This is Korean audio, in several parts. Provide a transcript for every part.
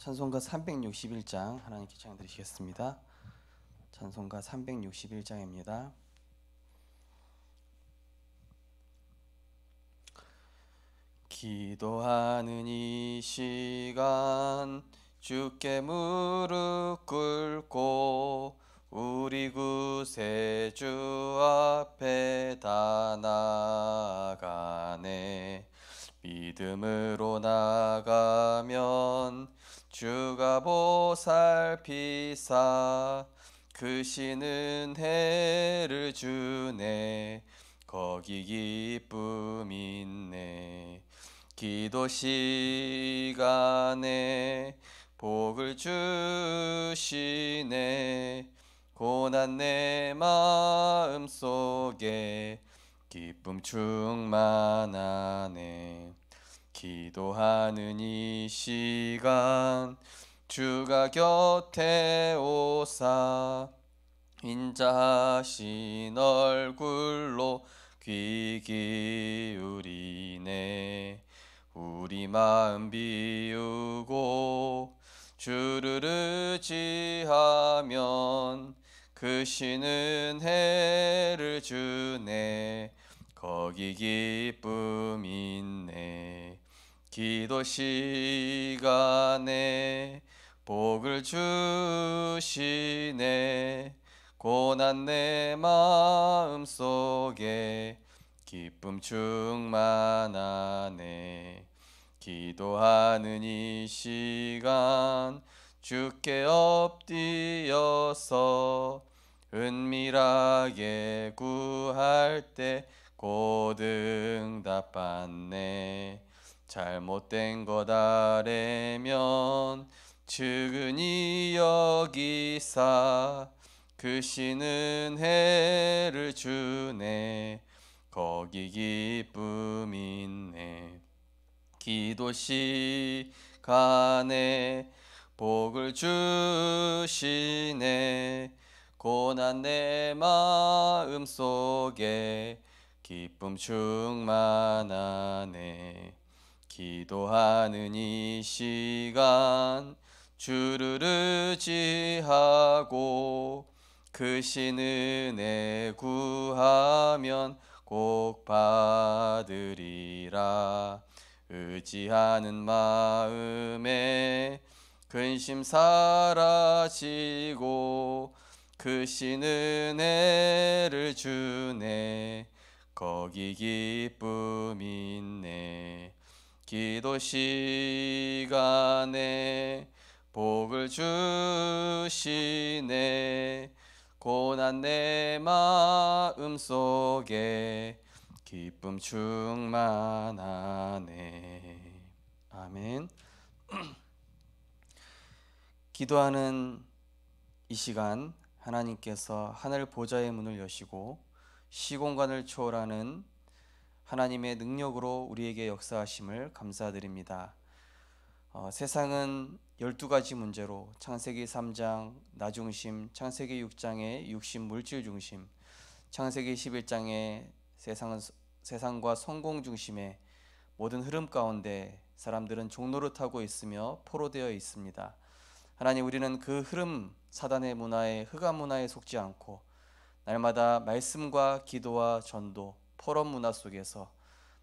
찬송가 361장 하나님께 찬양 드리시겠습니다. 찬송가 361장입니다. 기도하는 이 시간 주께 무릎 꿇고 우리 구세주 앞에 다 나아가네. 믿음으로 나가면 주가 보살피사 크신 은혜를 주네. 거기 기쁨 있네. 기도 시간에 복을 주시네. 고난 내 마음 속에 기쁨 충만하네. 기도하는 이 시간 주가 곁에 오사 인자하신 얼굴로 귀 기울이네. 우리 마음 비우고 주를 의지하면 크신 은혜를 주네. 거기 기쁨 있네. 기도 시간에 복을 주시네. 고난 내 마음 속에 기쁨 충만하네. 기도하는 이 시간 주께 엎드려서 은밀하게 구할 때 곧 응답받네. 잘못된 것 아래면 측은히 여기사 크신 은혜를 주네. 거기 기쁨 있네. 기도 시간에 복을 주시네. 고난 내 마음 속에 기쁨 충만하네. 기도하는 이 시간 주를 의지하고 크신 은혜 구하면 꼭 받으리라. 의지하는 마음에 근심 사라지고 크신 은혜를 주네. 거기 기쁨 있네. 기도 시간에 복을 주시네. 고난 내 마음 속에 기쁨 충만하네. 아멘. 기도하는 이 시간 하나님께서 하늘 보좌의 문을 여시고 시공간을 초월하는 하나님의 능력으로 우리에게 역사하심을 감사드립니다. 세상은 12가지 문제로 창세기 3장 나중심, 창세기 6장의 육신 물질 중심, 창세기 11장의 세상과 성공 중심의 모든 흐름 가운데 사람들은 종노릇하고 있으며 포로되어 있습니다. 하나님, 우리는 그 흐름, 사단의 문화에, 흑암 문화에 속지 않고 날마다 말씀과 기도와 전도, 포럼 문화 속에서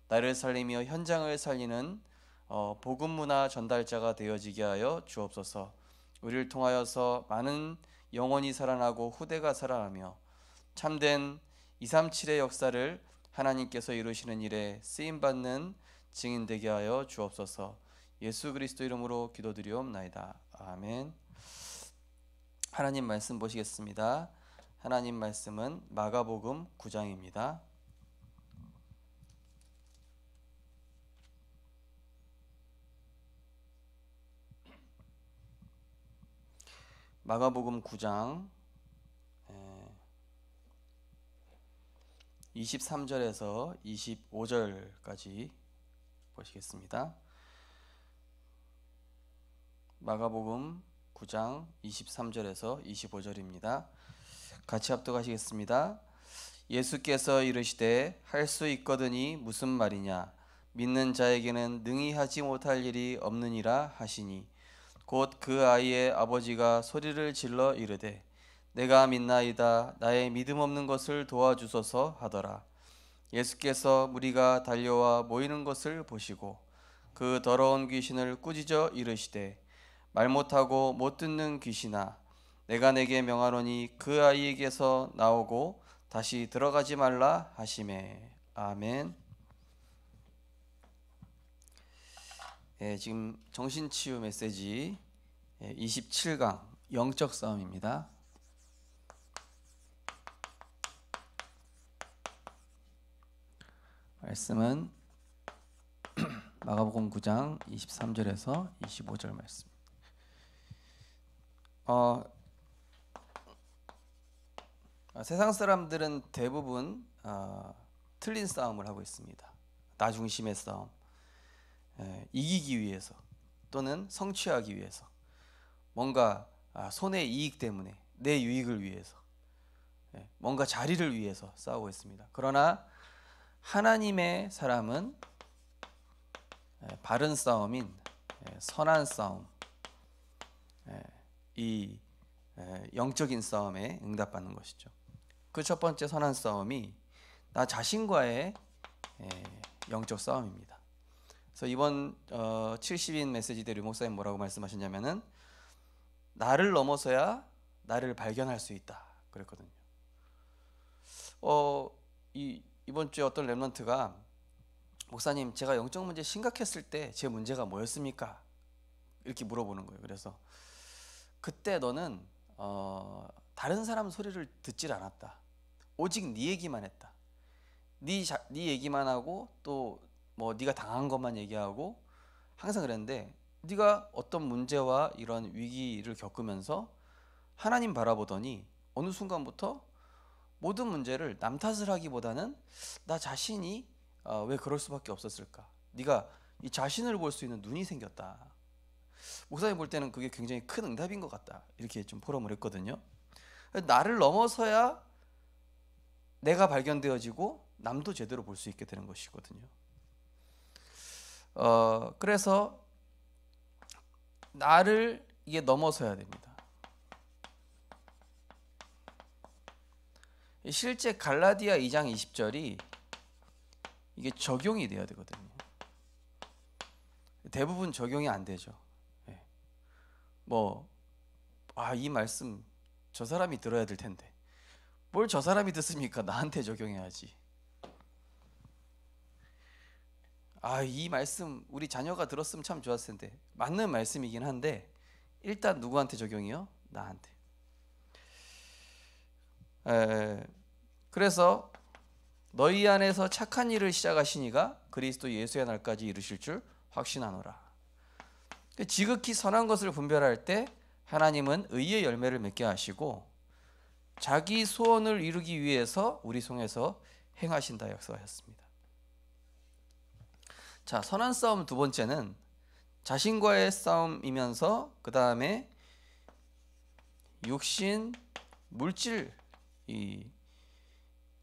나를 살리며 현장을 살리는 복음 문화 전달자가 되어지게 하여 주옵소서. 우리를 통하여서 많은 영혼이 살아나고 후대가 살아나며 참된 237의 역사를 하나님께서 이루시는 일에 쓰임받는 증인 되게 하여 주옵소서. 예수 그리스도 이름으로 기도드리옵나이다. 아멘. 하나님 말씀 보시겠습니다. 하나님 말씀은 마가복음 9장입니다. 마가복음 9장 23절에서 25절까지 보시겠습니다. 마가복음 9장 23절에서 25절입니다. 같이 합독하시겠습니다. 예수께서 이르시되 할 수 있거든이 무슨 말이냐. 믿는 자에게는 능히 하지 못할 일이 없느니라 하시니 곧 그 아이의 아버지가 소리를 질러 이르되 내가 믿나이다. 나의 믿음 없는 것을 도와주소서 하더라. 예수께서 무리가 달려와 모이는 것을 보시고 그 더러운 귀신을 꾸짖어 이르시되 말 못하고 못 듣는 귀신아, 내가 내게 명하노니 그 아이에게서 나오고 다시 들어가지 말라 하시매. 아멘. 지금 정신치유 메시지 27강 영적 싸움입니다. 말씀은 마가복음 9장 23절에서 25절 말씀. 세상 사람들은 대부분 틀린 싸움을 하고 있습니다. 나 중심의 싸움, 이기기 위해서 또는 성취하기 위해서, 뭔가 손해 이익 때문에 내 유익을 위해서, 뭔가 자리를 위해서 싸우고 있습니다. 그러나 하나님의 사람은 바른 싸움인 선한 싸움, 이 영적인 싸움에 응답받는 것이죠. 그 첫 번째 선한 싸움이 나 자신과의 영적 싸움입니다. 그래서 이번 70인 메시지 때 류 목사님 뭐라고 말씀하셨냐면은 나를 넘어서야 나를 발견할 수 있다 그랬거든요. 이번 주에 어떤 렘넌트가 목사님, 제가 영적 문제 심각했을 때 제 문제가 뭐였습니까? 이렇게 물어보는 거예요. 그래서 그때 너는 다른 사람 소리를 듣질 않았다. 오직 네 얘기만 했다. 네 얘기만 하고 또 뭐 네가 당한 것만 얘기하고 항상 그랬는데, 네가 어떤 문제와 이런 위기를 겪으면서 하나님 바라보더니 어느 순간부터 모든 문제를 남 탓을 하기보다는 나 자신이 왜 그럴 수밖에 없었을까? 네가 이 자신을 볼 수 있는 눈이 생겼다. 목사님 볼 때는 그게 굉장히 큰 응답인 것 같다. 이렇게 좀 포럼을 했거든요. 나를 넘어서야 내가 발견되어지고 남도 제대로 볼 수 있게 되는 것이거든요. 그래서 나를 이게 넘어서야 됩니다. 실제 갈라디아 2장 20절이 이게 적용이 돼야 되거든요. 대부분 적용이 안 되죠. 이 말씀 저 사람이 들어야 될 텐데 뭘 저 사람이 듣습니까? 나한테 적용해야지. 이 말씀 우리 자녀가 들었으면 참 좋았을 텐데. 맞는 말씀이긴 한데 일단 누구한테 적용이요? 나한테. 그래서 너희 안에서 착한 일을 시작하시니가 그리스도 예수의 날까지 이루실 줄 확신하노라. 지극히 선한 것을 분별할 때 하나님은 의의 열매를 맺게 하시고 자기 소원을 이루기 위해서 우리 속에서 행하신다 약속하셨습니다. 자, 선한 싸움 두 번째는 자신과의 싸움이면서 그 다음에 육신, 물질 이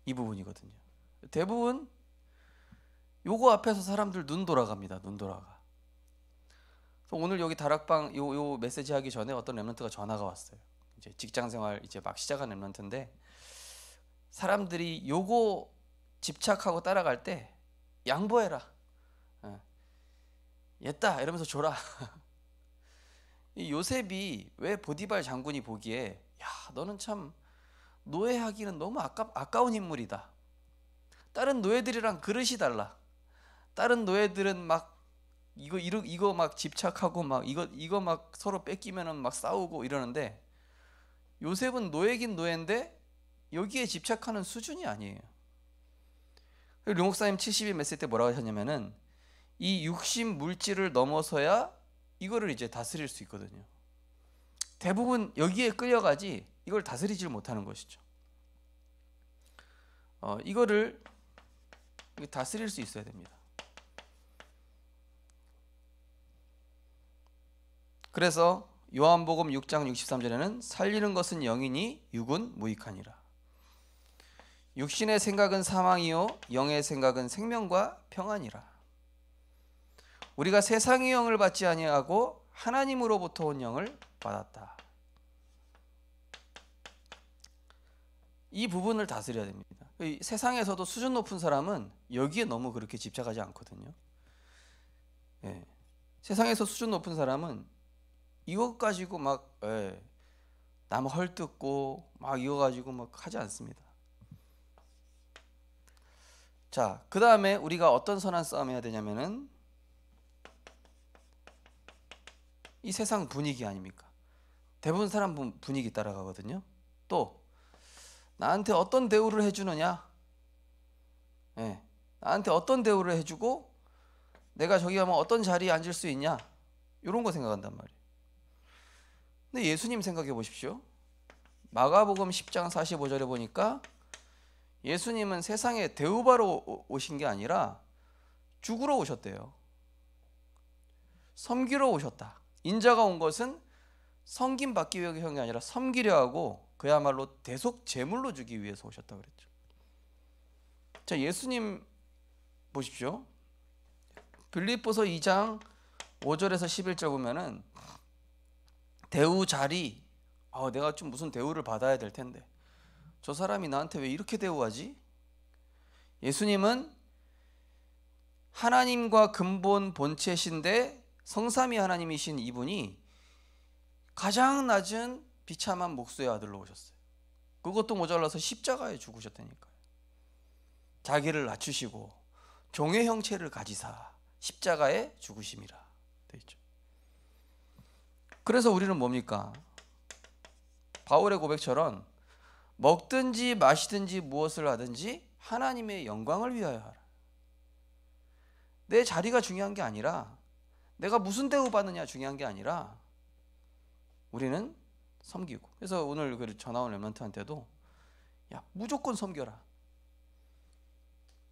부분이거든요. 대부분 요거 앞에서 사람들 눈 돌아갑니다. 눈 돌아가. 오늘 여기 다락방 요 메시지 하기 전에 어떤 렘넌트가 전화가 왔어요. 이제 직장생활 이제 막 시작한 렘넌트인데 사람들이 요거 집착하고 따라갈 때 양보해라. 얘다 이러면서 줘라. 이 요셉이 왜 보디발 장군이 보기에 야, 너는 참 노예하기는 너무 아까운 인물이다. 다른 노예들이랑 그릇이 달라. 다른 노예들은 막 이거 막 집착하고 막 이거 막 서로 뺏기면은 막 싸우고 이러는데 요셉은 노예긴 노예인데 여기에 집착하는 수준이 아니에요. 류 목사님 70일 메시지 때 뭐라고 하셨냐면은 이 육신 물질을 넘어서야 이거를 이제 다스릴 수 있거든요. 대부분 여기에 끌려가지 이걸 다스리질 못하는 것이죠. 이거를 다스릴 수 있어야 됩니다. 그래서 요한복음 6장 63절에는 살리는 것은 영이니 육은 무익하니라. 육신의 생각은 사망이요 영의 생각은 생명과 평안이라. 우리가 세상의 영을 받지 아니하고 하나님으로부터 온 영을 받았다. 이 부분을 다스려야 됩니다. 세상에서도 수준 높은 사람은 여기에 너무 그렇게 집착하지 않거든요. 예. 세상에서 수준 높은 사람은 이것 가지고 막 남 헐뜯고 막 이거 가지고 막 하지 않습니다. 자, 그 다음에 우리가 어떤 선한 싸움 해야 되냐면은 이 세상 분위기 아닙니까? 대부분 사람 분위기 따라가거든요. 또 나한테 어떤 대우를 해주느냐, 나한테 어떤 대우를 해주고 내가 저기 가면 어떤 자리에 앉을 수 있냐, 이런 거 생각한단 말이에요. 근데 예수님 생각해 보십시오. 마가복음 10장 45절에 보니까 예수님은 세상에 대우받으러 오신 게 아니라 죽으러 오셨대요. 섬기러 오셨다. 인자가 온 것은 섬김받기 위해 온 게 아니라 섬기려 하고 그야말로 대속 제물로 주기 위해서 오셨다 그랬죠. 자, 예수님 보십시오. 빌립보서 2장 5절에서 11절 보면은 대우 자리, 내가 좀 무슨 대우를 받아야 될 텐데 저 사람이 나한테 왜 이렇게 대우하지? 예수님은 하나님과 근본 본체신데 성삼위 하나님이신 이분이 가장 낮은 비참한 목수의 아들로 오셨어요. 그것도 모자라서 십자가에 죽으셨다니까요. 자기를 낮추시고 종의 형체를 가지사 십자가에 죽으심이라 되어 있죠. 그래서 우리는 뭡니까? 바울의 고백처럼 먹든지 마시든지 무엇을 하든지 하나님의 영광을 위하여 하라. 내 자리가 중요한 게 아니라 내가 무슨 대우받느냐 중요한 게 아니라 우리는 섬기고. 그래서 오늘 그 전화 온 랩런트한테도 야, 무조건 섬겨라.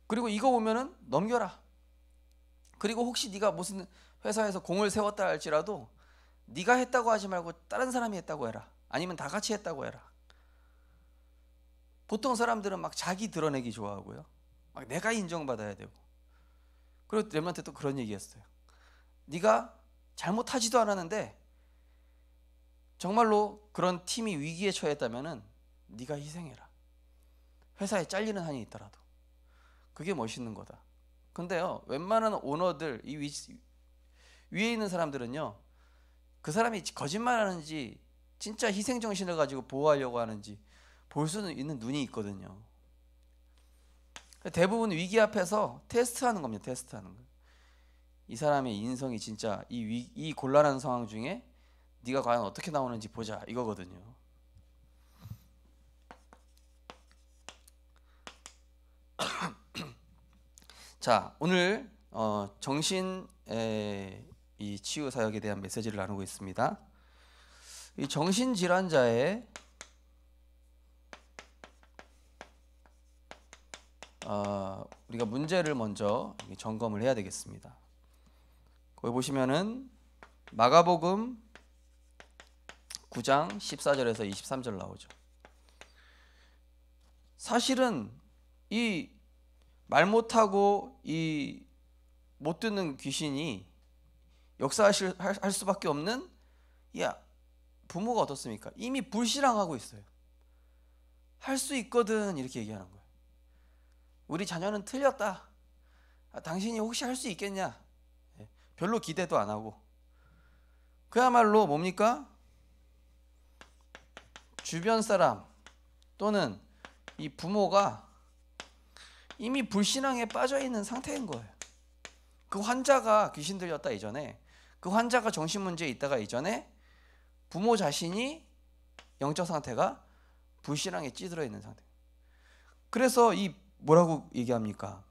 그리고 이거 보면은 넘겨라. 그리고 혹시 네가 무슨 회사에서 공을 세웠다 할지라도 네가 했다고 하지 말고 다른 사람이 했다고 해라. 아니면 다 같이 했다고 해라. 보통 사람들은 막 자기 드러내기 좋아하고요. 막 내가 인정받아야 되고. 그리고 랩런트 또 그런 얘기했어요. 네가 잘못하지도 않았는데 정말로 그런 팀이 위기에 처했다면은 네가 희생해라. 회사에 잘리는 한이 있더라도. 그게 멋있는 거다. 근데요, 웬만한 오너들, 이 위에 있는 사람들은요, 그 사람이 거짓말하는지 진짜 희생정신을 가지고 보호하려고 하는지 볼 수는 있는 눈이 있거든요. 대부분 위기 앞에서 테스트하는 겁니다. 테스트하는 거. 이 사람의 인성이 진짜 이 곤란한 상황 중에 네가 과연 어떻게 나오는지 보자 이거거든요. 자, 오늘 정신 이 치유 사역에 대한 메시지를 나누고 있습니다. 이 정신 질환자의 우리가 문제를 먼저 점검을 해야 되겠습니다. 거기 보시면은 마가복음 9장 14절에서 23절 나오죠. 사실은 이 말 못하고 이 못 듣는 귀신이 역사할 수밖에 없는 부모가 어떻습니까? 이미 불신앙하고 있어요. 할 수 있거든 이렇게 얘기하는 거예요. 우리 자녀는 틀렸다. 당신이 혹시 할 수 있겠냐? 별로 기대도 안 하고. 그야말로 뭡니까? 주변 사람 또는 이 부모가 이미 불신앙에 빠져 있는 상태인 거예요. 그 환자가 귀신 들렸다 이전에, 그 환자가 정신 문제에 있다가 이전에 부모 자신이 영적 상태가 불신앙에 찌들어 있는 상태. 그래서 이 뭐라고 얘기합니까?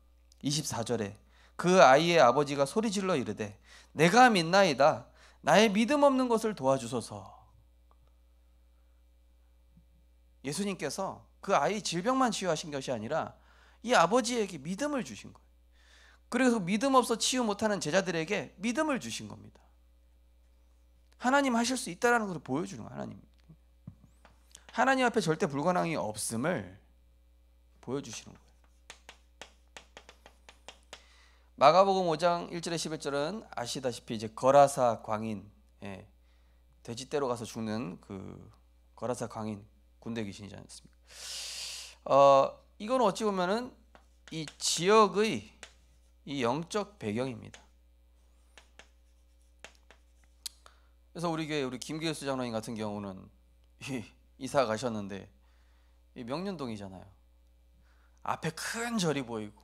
24절에 그 아이의 아버지가 소리질러 이르되 내가 믿나이다. 나의 믿음 없는 것을 도와주소서. 예수님께서 그 아이 질병만 치유하신 것이 아니라 이 아버지에게 믿음을 주신 거예요. 그래서 믿음 없어 치유 못하는 제자들에게 믿음을 주신 겁니다. 하나님 하실 수 있다는 것을 보여주는 거예요. 하나님 앞에 절대 불가능이 없음을 보여주시는 거예요. 마가복음 5장 1절에 11절은 아시다시피 이제 거라사 광인 예, 돼지떼로 가서 죽는 그 거라사 광인 군대 귀신이지 않습니까? 이건 어찌 보면은 이 지역의 이 영적 배경입니다. 그래서 우리 교회 우리 김기수 장로님 같은 경우는 이사 가셨는데 이 명륜동이잖아요. 앞에 큰 절이 보이고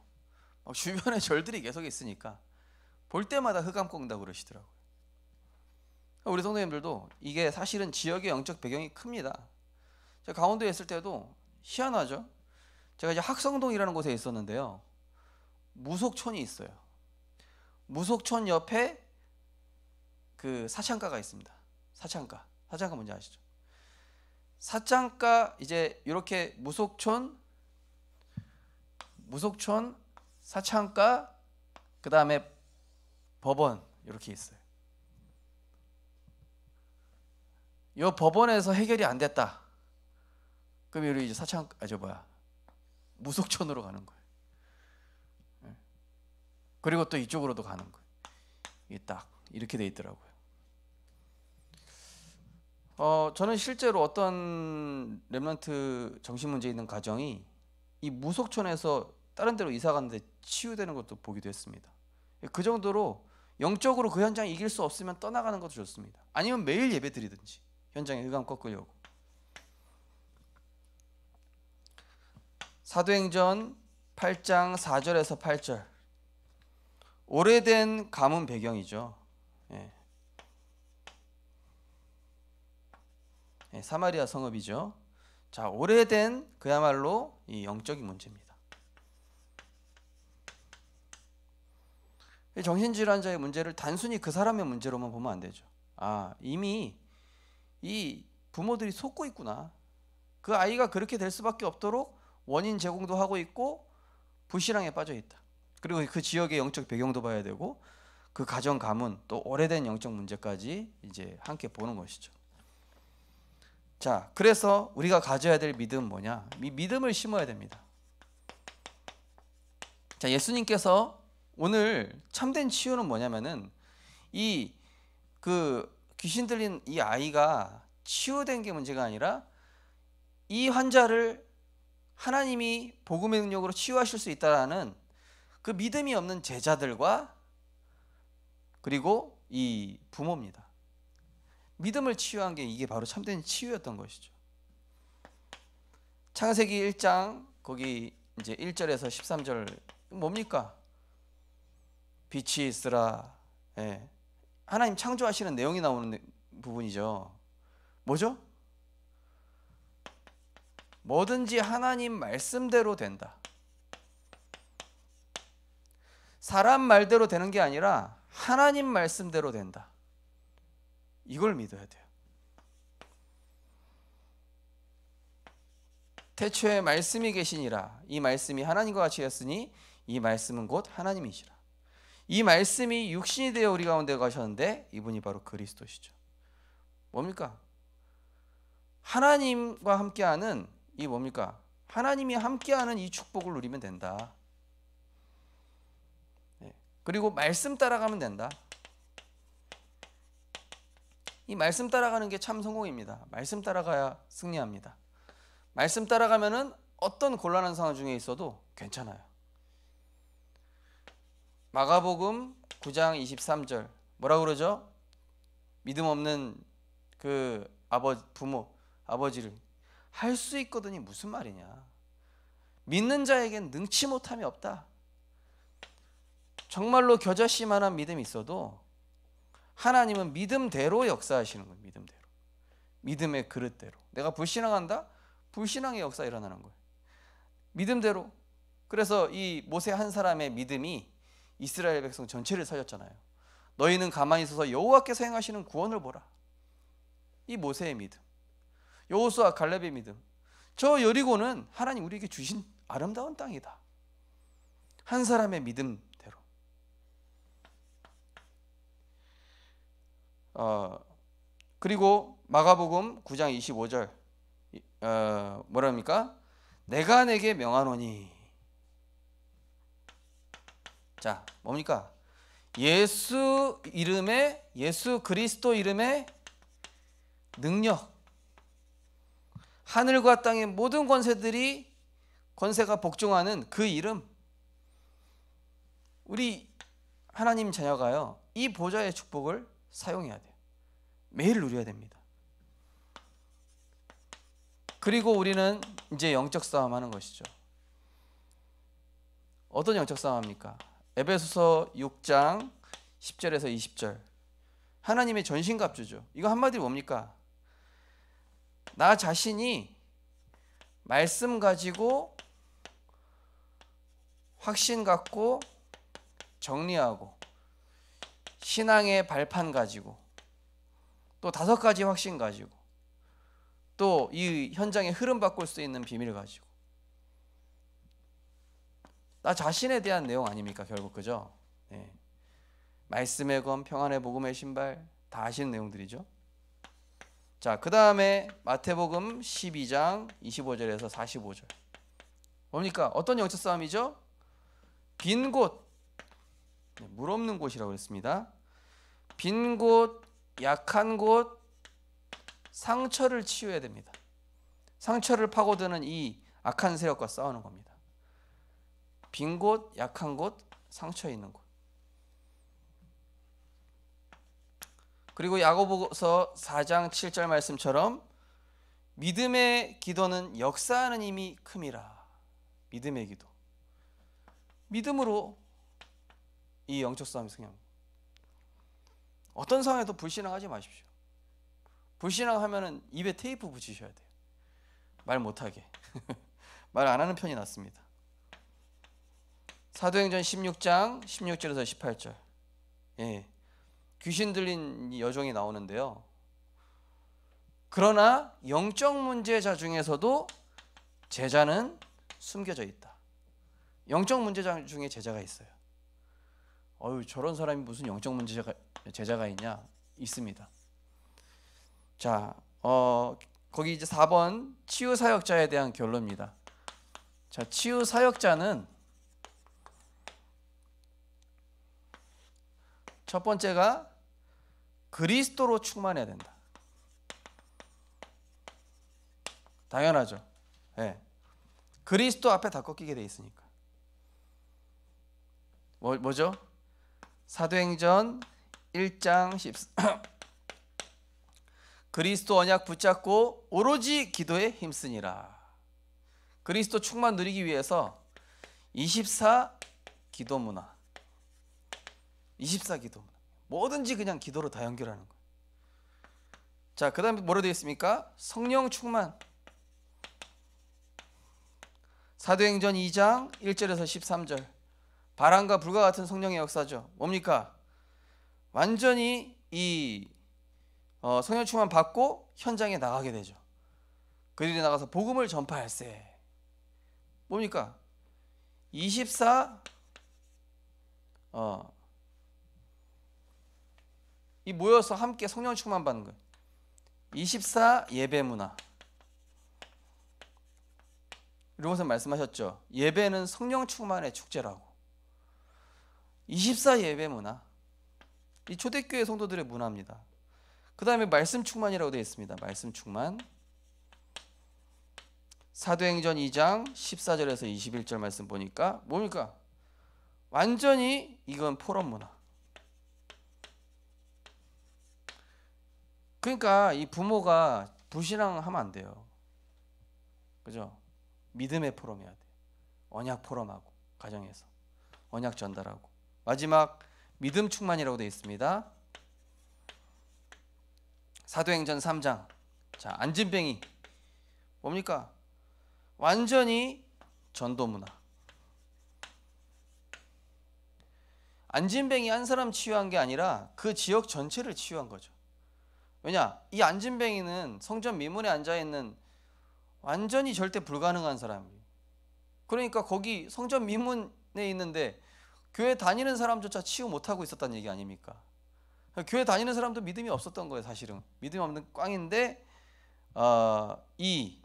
막 주변에 절들이 계속 있으니까 볼 때마다 흑암 꺾는다고 그러시더라고요. 우리 성도님들도 이게 사실은 지역의 영적 배경이 큽니다. 제가 강원도에 있을 때도 희한하죠. 제가 이제 학성동이라는 곳에 있었는데요. 무속촌이 있어요. 무속촌 옆에 그 사창가가 있습니다. 사창가 뭔지 아시죠? 사창가 이제 이렇게 무속촌, 사창가, 그 다음에 법원 이렇게 있어요. 이 법원에서 해결이 안 됐다. 그럼 우리 이제 무속촌으로 가는 거예요. 그리고 또 이쪽으로도 가는 거예요. 이게 딱 이렇게 돼 있더라고요. 저는 실제로 어떤 렘넌트 정신 문제 있는 가정이 이 무속촌에서 다른 데로 이사 갔는데 치유되는 것도 보기도 했습니다. 그 정도로 영적으로 그 현장 이길 수 없으면 떠나가는 것도 좋습니다. 아니면 매일 예배 드리든지 현장에 흑암 꺾으려고. 사도행전 8장 4절에서 8절 오래된 가문 배경이죠. 사마리아 성읍이죠. 자, 오래된 그야말로 이 영적인 문제입니다. 정신질환자의 문제를 단순히 그 사람의 문제로만 보면 안 되죠. 이미 이 부모들이 속고 있구나. 그 아이가 그렇게 될 수밖에 없도록 원인 제공도 하고 있고 불신앙에 빠져 있다. 그리고 그 지역의 영적 배경도 봐야 되고 그 가정 가문 또 오래된 영적 문제까지 이제 함께 보는 것이죠. 자, 그래서 우리가 가져야 될 믿음은 뭐냐? 이 믿음을 심어야 됩니다. 자, 예수님께서 오늘 참된 치유는 뭐냐면은 이 그 귀신 들린 이 아이가 치유된 게 문제가 아니라 이 환자를 하나님이 복음의 능력으로 치유하실 수 있다라는 그 믿음이 없는 제자들과 그리고 이 부모입니다. 믿음을 치유한 게 이게 바로 참된 치유였던 것이죠. 창세기 1장 거기 이제 1절에서 13절 뭡니까? 빛이 있으라. 하나님 창조하시는 내용이 나오는 부분이죠. 뭐죠? 뭐든지 하나님 말씀대로 된다. 사람 말대로 되는 게 아니라 하나님 말씀대로 된다. 이걸 믿어야 돼요. 태초에 말씀이 계시니라. 이 말씀이 하나님과 같이 였으니 이 말씀은 곧 하나님이시라. 이 말씀이 육신이 되어 우리 가운데 가셨는데 이분이 바로 그리스도시죠. 뭡니까? 하나님과 함께하는 이 뭡니까? 하나님이 함께하는 이 축복을 누리면 된다. 그리고 말씀 따라가면 된다. 이 말씀 따라가는 게 참 성공입니다. 말씀 따라가야 승리합니다. 말씀 따라가면은 어떤 곤란한 상황 중에 있어도 괜찮아요. 마가복음 9장 23절 뭐라고 그러죠? 믿음 없는 그 아버지를 할 수 있거든이 무슨 말이냐? 믿는 자에겐 능치 못함이 없다. 정말로 겨자씨만한 믿음이 있어도 하나님은 믿음대로 역사하시는 거예요. 믿음대로. 믿음의 그릇대로. 내가 불신앙한다? 불신앙의 역사 일어나는 거예요. 믿음대로. 그래서 이 모세 한 사람의 믿음이 이스라엘 백성 전체를 살렸잖아요. 너희는 가만히 있어서 여호와께서 행하시는 구원을 보라. 이 모세의 믿음. 여호수아 갈렙의 믿음. 저 여리고는 하나님 우리에게 주신 아름다운 땅이다. 한 사람의 믿음대로. 그리고 마가복음 9장 25절 뭐랍니까? 내가 내게 명하노니. 자, 뭡니까? 예수 이름의, 예수 그리스도 이름의 능력, 하늘과 땅의 모든 권세가 복종하는 그 이름, 우리 하나님 자녀가요, 이 보좌의 축복을 사용해야 돼요. 매일 누려야 됩니다. 그리고 우리는 이제 영적 싸움 하는 것이죠. 어떤 영적 싸움 합니까? 에베소서 6장 10절에서 20절, 하나님의 전신갑주죠. 이거 한마디로 뭡니까? 나 자신이 말씀 가지고 확신 갖고 정리하고, 신앙의 발판 가지고, 또 5가지 확신 가지고, 또 이 현장의 흐름 바꿀 수 있는 비밀 가지고, 나 자신에 대한 내용 아닙니까 결국, 그죠? 네. 말씀의 검, 평안의 복음의 신발, 다 아시는 내용들이죠. 자, 그 다음에 마태복음 12장 25절에서 45절 뭡니까? 어떤 영적 싸움이죠? 빈 곳, 물 없는 곳이라고 했습니다. 빈 곳, 약한 곳, 상처를 치유해야 됩니다. 상처를 파고드는 이 악한 세력과 싸우는 겁니다. 빈 곳, 약한 곳, 상처 있는 곳. 그리고 야고보서 4장 7절 말씀처럼 믿음의 기도는 역사하는 힘이 큼이라. 믿음의 기도, 믿음으로 이 영적 싸움이 승리합니다. 어떤 상황에도 불신앙하지 마십시오. 불신앙하면 입에 테이프 붙이셔야 돼요. 말 못하게. 말 안 하는 편이 낫습니다. 사도행전 16장 16절에서 18절, 귀신 들린 여종이 나오는데요. 그러나 영적 문제자 중에서도 제자는 숨겨져 있다. 영적 문제자 중에 제자가 있어요. 저런 사람이 무슨 영적 제자가 있냐? 있습니다. 자, 거기 이제 4번 치유 사역자에 대한 결론입니다. 자, 치유 사역자는 첫 번째가 그리스도로 충만해야 된다. 당연하죠. 네. 그리스도 앞에 다 꺾이게 돼 있으니까. 뭐죠? 사도행전 1장 14 그리스도 언약 붙잡고 오로지 기도에 힘쓰니라. 그리스도 충만 누리기 위해서 24 기도 문화, 24 기도 문화, 뭐든지 그냥 기도로 다 연결하는 거예요. 자, 그 다음에 뭐로 되어 있습니까? 성령 충만. 사도행전 2장 1절에서 13절, 바람과 불과 같은 성령의 역사죠. 뭡니까? 완전히 이 성령 충만 받고 현장에 나가게 되죠. 그 일에 나가서 복음을 전파할세. 뭡니까? 24 이 모여서 함께 성령 충만 받는 거예요. 24 예배 문화. 이러면서 말씀하셨죠. 예배는 성령 충만의 축제라고. 24 예배 문화, 이 초대교회 성도들의 문화입니다. 그 다음에 말씀 충만이라고 되어 있습니다. 말씀 충만. 사도행전 2장 14절에서 21절 말씀 보니까 뭡니까? 완전히 이건 포럼 문화. 그러니까 이 부모가 불신앙하면 안 돼요. 그죠? 믿음의 포럼 해야 돼. 언약 포럼하고, 가정에서 언약 전달하고. 마지막 믿음 충만이라고 되어 있습니다. 사도행전 3장. 자, 안진뱅이 뭡니까? 완전히 전도 문화. 안진뱅이 한 사람 치유한 게 아니라 그 지역 전체를 치유한 거죠. 왜냐? 이 안진뱅이는 성전 미문에 앉아있는 완전히 절대 불가능한 사람이에요. 그러니까 거기 성전 미문에 있는데 교회 다니는 사람조차 치유 못하고 있었다는 얘기 아닙니까? 교회 다니는 사람도 믿음이 없었던 거예요. 사실은 믿음이 없는 꽝인데 이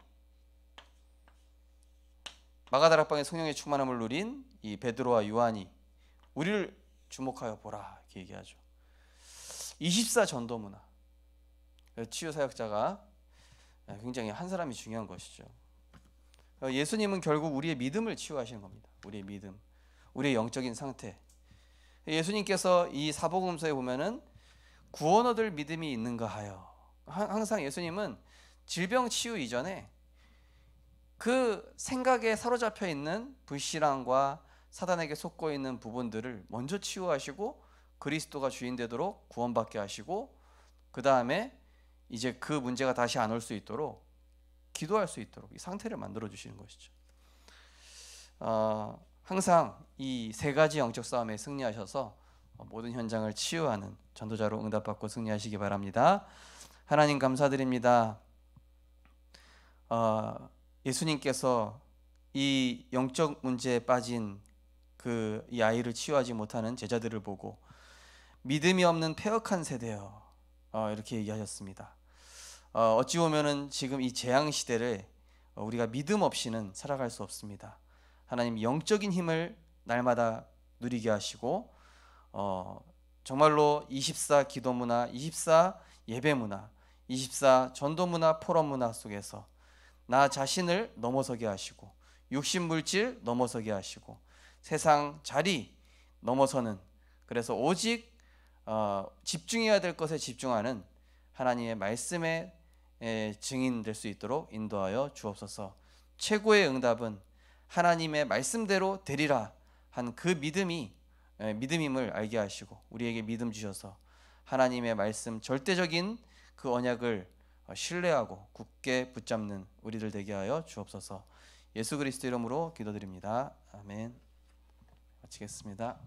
마가다락방의 성령의 충만함을 누린 이 베드로와 요한이 우리를 주목하여 보라, 이렇게 얘기하죠. 24 전도 문화. 치유 사역자가 굉장히 한 사람이 중요한 것이죠. 예수님은 결국 우리의 믿음을 치유하시는 겁니다. 우리의 믿음, 우리의 영적인 상태. 예수님께서 이 사복음서에 보면은 구원 얻을 믿음이 있는가 하여, 항상 예수님은 질병 치유 이전에 그 생각에 사로잡혀 있는 불신앙과 사단에게 속고 있는 부분들을 먼저 치유하시고 그리스도가 주인 되도록 구원받게 하시고, 그 다음에 이제 그 문제가 다시 안 올 수 있도록 기도할 수 있도록 이 상태를 만들어 주시는 것이죠. 항상 이 세 가지 영적 싸움에 승리하셔서 모든 현장을 치유하는 전도자로 응답받고 승리하시기 바랍니다. 하나님 감사드립니다. 예수님께서 이 영적 문제에 빠진 이 아이를 치유하지 못하는 제자들을 보고 믿음이 없는 패역한 세대여, 이렇게 얘기하셨습니다. 어찌 보면은 지금 이 재앙 시대를 우리가 믿음 없이는 살아갈 수 없습니다. 하나님 영적인 힘을 날마다 누리게 하시고 정말로 24 기도 문화, 24 예배 문화, 24 전도 문화, 포럼 문화 속에서 나 자신을 넘어서게 하시고 육신 물질 넘어서게 하시고 세상 자리 넘어서는, 그래서 오직 집중해야 될 것에 집중하는 하나님의 말씀에 증인 될 수 있도록 인도하여 주옵소서. 최고의 응답은 하나님의 말씀대로 되리라 한 그 믿음임을 알게 하시고 우리에게 믿음 주셔서 하나님의 말씀 절대적인 그 언약을 신뢰하고 굳게 붙잡는 우리들 되게 하여 주옵소서. 예수 그리스도 이름으로 기도드립니다. 아멘. 마치겠습니다.